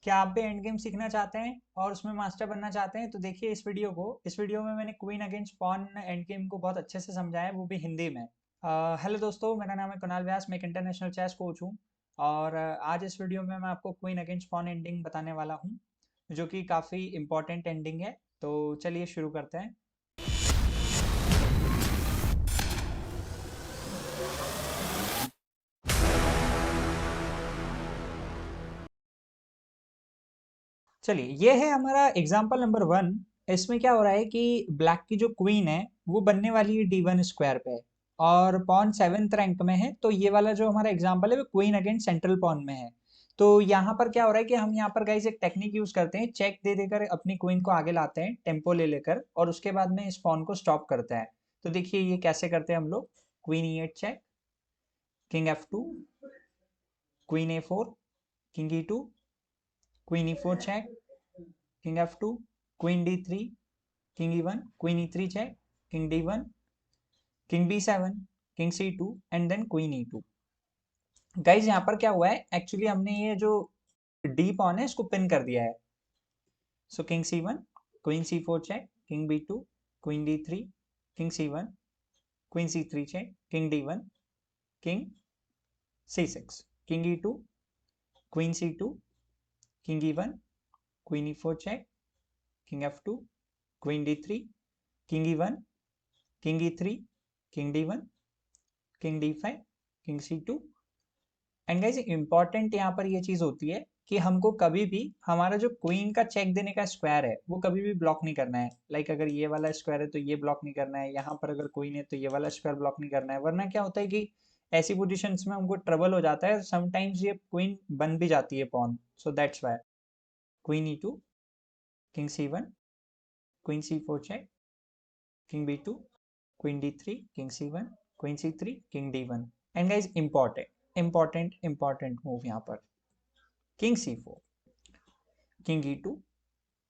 क्या आप भी एंड गेम सीखना चाहते हैं और उसमें मास्टर बनना चाहते हैं तो देखिए इस वीडियो में मैंने queen against pawn end game को बहुत अच्छे से समझाया है, वो भी हिंदी में। हेलो दोस्तों, मेरा नाम है कुणाल व्यास, मैं एक इंटरनेशनल चेस कोच हूँ। और आज इस वीडियो में मैं आपको क्वीन अगेंस्ट पॉन एंडिंग बताने वाला हूँ, जो कि काफ़ी इंपॉर्टेंट एंडिंग है। तो चलिए शुरू करते हैं। चलिए, ये है हमारा एग्जाम्पल नंबर 1। इसमें क्या हो रहा है कि ब्लैक की जो क्वीन है वो बनने वाली है D1 स्क्वायर पे, और पॉन 7th रैंक में है। तो ये वाला जो हमारा एग्जाम्पल है वो क्वीन अगेंस्ट सेंट्रल पॉन में है। तो यहाँ पर क्या हो रहा है कि हम यहाँ पर गाइस एक टेक्निक यूज करते हैं, चेक दे देकर अपनी क्वीन को आगे लाते हैं टेम्पो ले लेकर, और उसके बाद में इस पॉन को स्टॉप करते हैं। तो देखिए ये कैसे करते हैं हम लोग। Queen E8 check, king F2, queen A4, king E2, queen E4 check, king F2, queen D3, king E1, queen E3 check, king D1, king B7, king C2 and then queen E2। Guys यहाँ पर क्या हुआ है, actually हमने ये जो D pawn है इसको पिन कर दिया है। So king C1, queen C4 check, king B2, queen D3, king C1, queen C3 check, king D1, king C6, king E2, queen C2, king E1, queen E4 check, king F2, queen D3, king E1, king E3, king D1, king D5, king C2। And guys important यहाँ पर ये चीज होती है कि हमको कभी भी हमारा जो क्वीन का चेक देने का स्क्वायर है वो कभी भी ब्लॉक नहीं करना है। लाइक अगर ये वाला स्क्वायर है तो ये ब्लॉक नहीं करना है, यहाँ पर अगर क्वीन है तो ये वाला स्क्वायर ब्लॉक नहीं करना है, वरना क्या होता है कि ऐसी पोजिशन में हमको ट्रबल हो जाता है। समटाइम्स ये क्वीन बन भी जाती है pawn. So that's why queen E2, king C1, queen C4 check, king B2, queen D3, king C1, queen C3, king D1। And guys important move यहाँ पर king C4, king E2,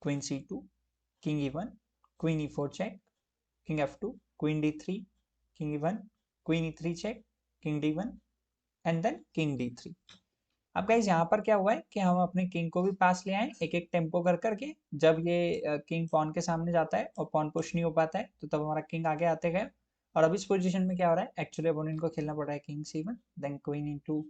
queen C2, king E1, queen E4 check, king F2, queen D3, king E1, queen E3 check, king D1 and then king D3। अब guys यहाँ पर क्या हुआ है कि हम अपने किंग को भी पास ले आए एक एक टेम्पो कर करके। जब ये किंग पॉन के सामने जाता है और पॉन पुश नहीं हो पाता है तो तब हमारा किंग आगे आते गए। और अब इस पोजीशन में क्या हो रहा है, एक्चुअली अपोनेंट को खेलना पड़ रहा है king C1, then queen into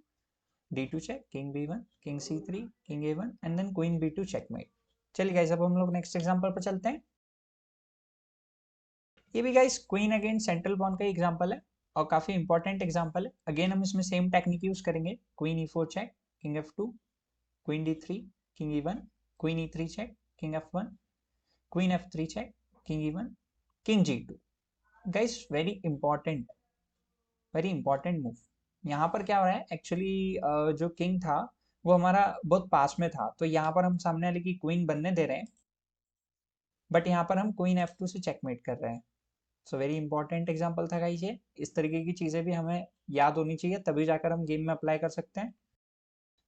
D2 check, king B1, king C3, king A1 and then queen B2 checkmate. चलिए गाइस, अब हम लोग नेक्स्ट एग्जांपल पर चलते हैं। ये भी guys queen against central pawn का एग्जांपल है और काफी इंपॉर्टेंट एग्जांपल है। अगेन हम इसमें सेम टेक्निक यूज करेंगे। Queen E4 check, king F2, queen D3, king E1, queen E3 check, king F1, queen F3 check, king E1, king G2। Guys very important move. यहाँ पर क्या हो रहा है, एक्चुअली जो किंग था वो हमारा बहुत पास में था, तो यहाँ पर हम सामने वाले की क्वीन बनने दे रहे हैं, बट यहाँ पर हम क्वीन F2 से चेकमेट कर रहे हैं। सो वेरी इंपॉर्टेंट एग्जांपल था गाइस ये। इस तरीके की चीजें भी हमें याद होनी चाहिए, तभी जाकर हम गेम में अप्लाई कर सकते हैं।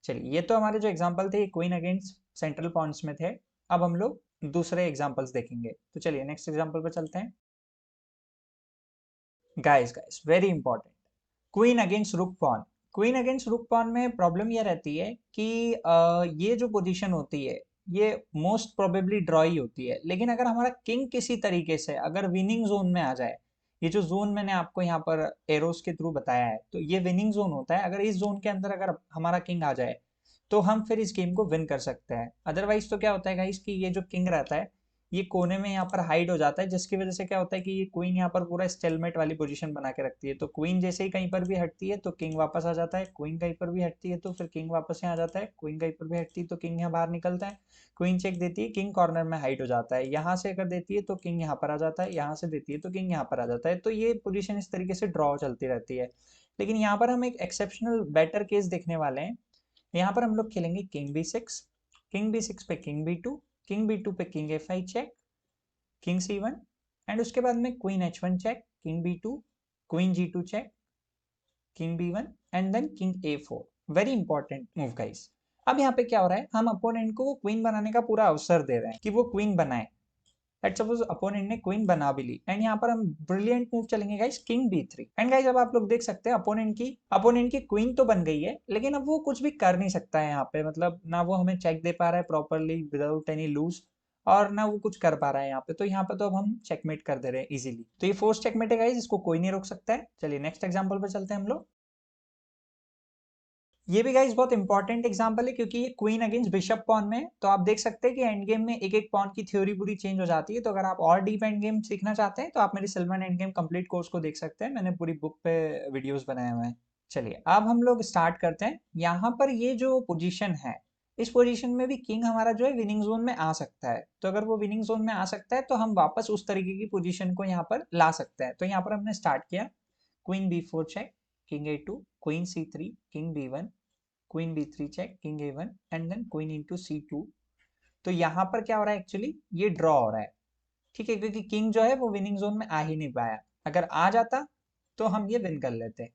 चलिए, ये तो हमारे जो एग्जांपल थे ये क्वीन अगेंस्ट सेंट्रल पॉइंट्स में थे। अब हम लोग दूसरे एग्जांपल्स देखेंगे। तो चलिए नेक्स्ट एग्जांपल पर चलते हैं। Guys very important, queen against रुक पॉन। क्वीन अगेंस्ट रुक पॉन में प्रॉब्लम ये रहती है कि ये जो पोजीशन होती है ये मोस्ट प्रोबेबली ड्रॉ ही होती है। लेकिन अगर हमारा किंग किसी तरीके से अगर विनिंग जोन में आ जाए, ये जो जोन मैंने आपको यहाँ पर एरोस के थ्रू बताया है, तो ये विनिंग जोन होता है। अगर इस जोन के अंदर अगर हमारा किंग आ जाए तो हम फिर इस गेम को विन कर सकते हैं। अदरवाइज तो क्या होता है गाइस कि ये जो किंग रहता है ये कोने में यहाँ पर हाइड हो जाता है, जिसकी वजह से क्या होता है कि ये क्वीन यहाँ पर पूरा स्टेलमेट वाली पोजीशन बना के रखती है। तो क्वीन जैसे ही कहीं पर भी हटती है तो किंग वापस आ जाता है, क्वीन कहीं पर भी हटती है तो फिर किंग वापस यहाँ आ जाता है, क्वीन कहीं पर भी हटती है तो किंग यहाँ बाहर निकलता है, क्वीन चेक देती है किंग कॉर्नर में हाइड हो जाता है, यहाँ से अगर देती है तो किंग यहाँ पर आ जाता है, यहाँ से देती है तो किंग यहाँ पर आ जाता है। तो ये पोजिशन इस तरीके से ड्रॉ चलती रहती है। लेकिन यहाँ पर हम एक एक्सेप्शनल बेटर केस देखने वाले हैं। यहाँ पर हम लोग खेलेंगे किंग B6, किंग B6 पे किंग B2, किंग B2 पे king A5 check, king C1 and उसके बाद में queen H1 check, king B2, queen G2 check, king B1 and then king A4। Very important move guys. अब यहाँ पे क्या हो रहा है, हम अपोनेंट को क्वीन बनाने का पूरा अवसर दे रहे हैं कि वो क्वीन बनाए। लेट्स सपोज अपोनेंट ने क्वीन बना भी ली एंड यहाँ पर हम ब्रिलियंट मूव चलेंगे guys king B3 and guys अब आप लोग देख सकते हैं अपोनेंट की क्वीन तो बन गई है लेकिन अब वो कुछ भी कर नहीं सकता है यहाँ पे, मतलब ना वो हमें चेक दे पा रहा है प्रॉपरली विदाउट एनी लूज और ना वो कुछ कर पा रहा है यहाँ पे। तो यहाँ पे तो अब हम चेकमेट कर दे रहे हैं इजीली। तो ये फोर्स चेकमेट है गाइस, इसको कोई नहीं रोक सकता है। चलिए नेक्स्ट एग्जांपल पे चलते हैं हम लोग। ये भी गाइस बहुत इंपॉर्टेंट एग्जांपल है क्योंकि ये क्वीन अगेंस्ट बिशप पॉन में। तो आप देख सकते हैं कि एंड गेम में एक एक पॉन की थ्योरी पूरी चेंज हो जाती है। तो अगर आप और डीप एंड गेम सीखना चाहते हैं तो आप मेरी silver end game complete course को देख सकते हैं, मैंने पूरी बुक पे वीडियोस बनाए हुए हैं। चलिए अब हम लोग स्टार्ट करते हैं। यहाँ पर ये जो पोजीशन है, इस पोजीशन में भी किंग हमारा जो है विनिंग जोन में आ सकता है। तो अगर वो विनिंग जोन में आ सकता है तो हम वापस उस तरीके की पोजीशन को यहाँ पर ला सकते हैं। तो यहाँ पर हमने स्टार्ट किया queen B4 check, king A2, queen C3, king B1, queen B3 check, king A1 and then queen into C2। तो यहाँ पर क्या हो रहा है, एक्चुअली ये ड्रॉ हो रहा है, ठीक है, क्योंकि किंग जो है वो विनिंग जोन में आ ही नहीं पाया। अगर आ जाता तो हम ये विन कर लेते।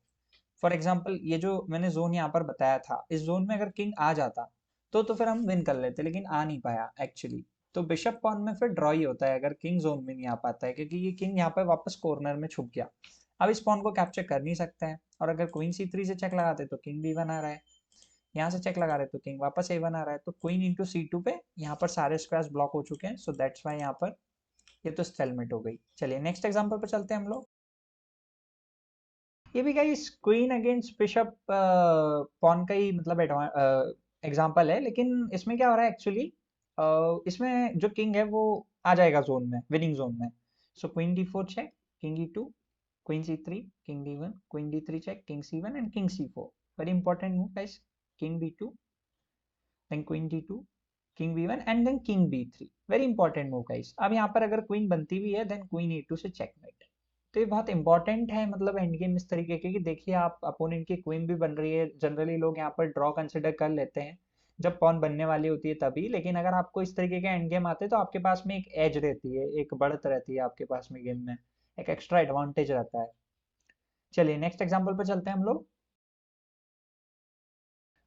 फॉर एग्जाम्पल ये जो मैंने जोन यहाँ पर बताया था, इस जोन में अगर किंग आ जाता तो फिर हम विन कर लेते, लेकिन आ नहीं पाया एक्चुअली। तो बिशप पॉन में फिर ड्रॉ ही होता है अगर किंग जोन में नहीं आ पाता है, क्योंकि ये किंग यहाँ पर वापस कॉर्नर में छुप गया। अब इस पॉन को कैप्चर कर नहीं सकता है। और अगर क्वीन C3 से चेक लगाते तो किंग B1 आ रहा है, यहाँ से चेक लगा रहे तो किंग वापस A1 आ रहा है। तो क्वीन इंटू C2 पे यहाँ पर सारे स्क्वायर्स ब्लॉक हो चुके हैं। सो दैट्स वाई यहाँ पर ये तो स्टेलमेट हो गई। चलिए नेक्स्ट एग्जांपल पर चलते हैं हम लोग। ये भी guys queen against bishop pawn का ही मतलब एग्जांपल है, लेकिन इसमें क्या हो रहा है एक्चुअली, इसमें जो किंग है वो आ जाएगा जोन में, विनिंग जोन में। So queen D4 check, king E2, queen C3, king D1, queen D3 check, king C1 and king C4। Very important move guys, king B2, then queen D2, king B1 and then king B3। Very important move guys. अब यहाँ पर अगर queen बनती भी है then queen A2 से checkmate. तो ये बहुत इंपॉर्टेंट है, मतलब एंड गेम इस तरीके के कि देखिए आप अपोनेंट की क्वीन भी बन रही है। जनरली लोग यहाँ पर ड्रॉ कंसिडर कर लेते हैं जब पॉन बनने वाली होती है तभी, लेकिन अगर आपको इस तरीके के एंड गेम आते हैं तो आपके पास में एक एज रहती है, एक बढ़त रहती है आपके पास में गेम में, एक एक्स्ट्रा एडवांटेज रहता है। चलिए नेक्स्ट एग्जाम्पल पर चलते हैं हम लोग।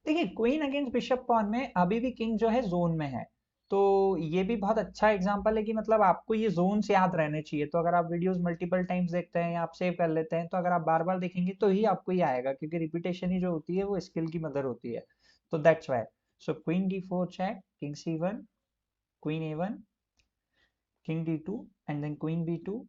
देखिए क्वीन अगेंस्ट बिशप पॉन में अभी भी किंग जो है जोन में है। तो ये भी बहुत अच्छा एग्जांपल है कि मतलब आपको ये जोन्स याद रहने चाहिए। तो अगर आप वीडियोस मल्टीपल टाइम्स देखते हैं या आप सेव कर लेते हैं तो अगर आप बार बार देखेंगे तो ही आपको ये आएगा, क्योंकि रिपीटेशन ही जो होती है वो स्किल की मदर होती है। तो that's why. So queen D4 check, king C1, queen A1, king D2 and then queen B2,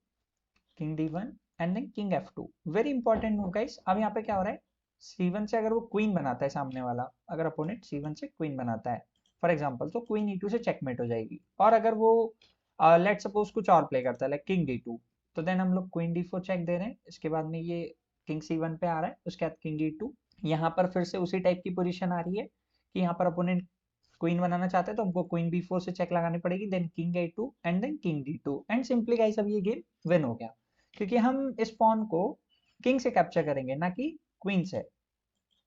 king D1 and then king F2। Very important move guys. अब यहाँ पे क्या हो रहा है, C1 से अगर वो क्वीन बनाता है सामने वाला, अगर अपोनेंट C1 से क्वीन बनाता है फॉर एग्जांपल, तो क्वीन E2 से चेकमेट हो जाएगी। और अगर वो लेट सपोज कुछ और प्ले करता है लाइक किंग D2, तो देन हम लोग क्वीन D4 चेक दे रहे हैं। इसके बाद में ये किंग C1 पे आ रहा है, उसके बाद किंग E2। यहाँ पर फिर से उसी टाइप की पोजीशन आ रही है कि यहाँ पर अपोनेंट क्वीन बनाना चाहते हैं तो हमको क्वीन B4 से चेक लगानी पड़ेगी, then king A2 and then king D2 and simply guys अब ये गेम विन हो गया, क्योंकि हम इस पॉन को किंग से कैप्चर करेंगे ना कि क्वीन से,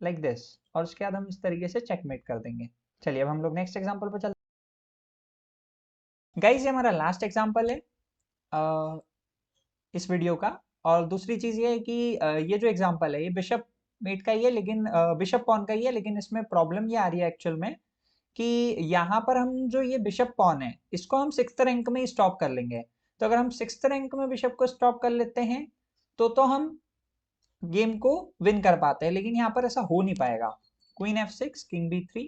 लाइक दिस। और उसके बाद हम इस तरीके से चेकमेट कर देंगे। चलिए अब हम लोग नेक्स्ट एग्जांपल पर चलते हैं। गाइस ये हमारा लास्ट एग्जांपल है इस वीडियो का। और दूसरी चीज ये है कि ये जो एग्जांपल है ये बिशप मेट का ही है, लेकिन बिशप पॉन का ही है, लेकिन इसमें प्रॉब्लम ये आ रही है एक्चुअल में कि यहाँ पर हम जो ये बिशप पॉन है इसको हम 6th रैंक में स्टॉप कर लेंगे। तो अगर हम 6th रैंक में बिशप को स्टॉप कर लेते हैं तो हम गेम को विन कर पाते हैं, लेकिन यहाँ पर ऐसा हो नहीं पाएगा। Queen F6, king B3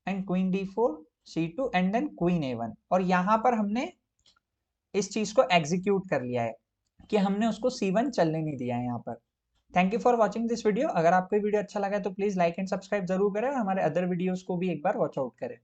and queen D4, C2 and then queen A1। और यहाँ पर हमने इस चीज को एग्जीक्यूट कर लिया है कि हमने उसको C1 चलने नहीं दिया है यहाँ पर। Thank you for watching this video. अगर आपको वीडियो अच्छा लगा है तो प्लीज लाइक एंड सब्सक्राइब जरूर करें और हमारे अदर वीडियोस को भी एक बार वॉच आउट करें।